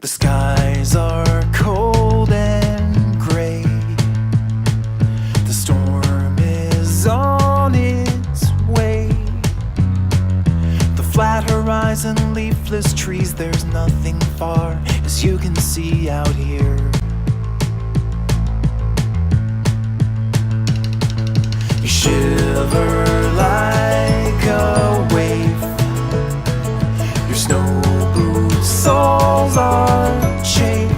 The skies are cold and gray. The storm is on its way. The flat horizon, leafless trees, there's nothing far as you can see out here. You shiver like a wave. Your snow boots soles are chafed.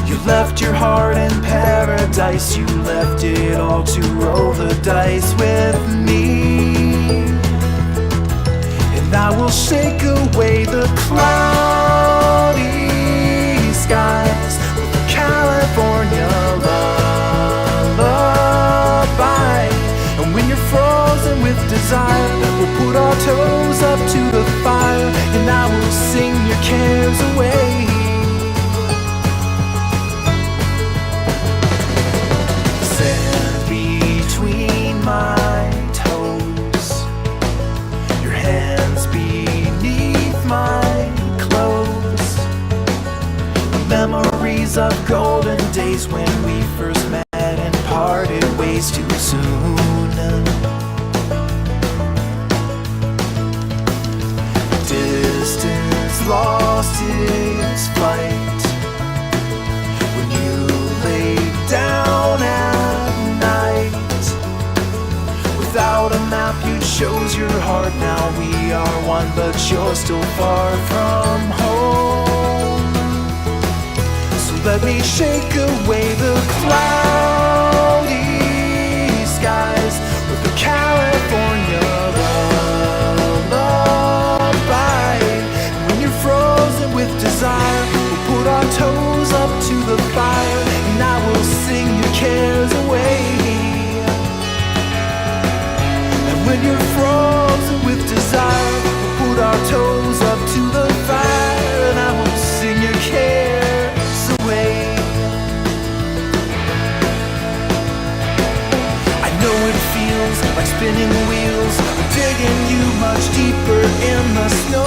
You left your heart in paradise. You left it all to roll the dice with me. And I will shake away the cloudy skies with a California lullaby. And when you're frozen with desire, we'll put our toes up to the fire, and I will sing your cares away. Sand between my toes, your hands beneath my clothes. Memories of golden days when we first met and parted ways too soon. Distance lost its flight when you laid down at night. Without a map you chose your heart. Now we are one, but you're still far from home. So let me shake away the cloudy skies with the California lullaby. When you're frozen with desire, we'll put our toes up to the fire, and I will sing your cares away. And when you're frozen with desire, we'll put our toes up to the fire, and I will sing your cares away. I know it feels like spinning wheels, digging you much deeper in the snow.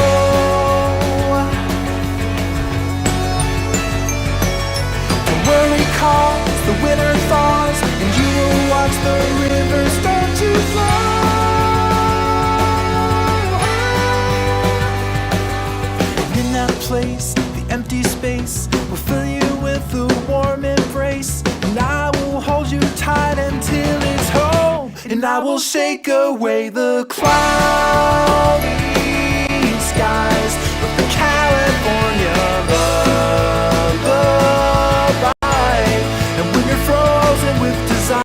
Don't worry, cause the winter thaws, and you will watch the river start to flow. And in that place, the empty space will fill you with a warm embrace, and I will hold you tight until it's home. And I will shake away the cloudy skies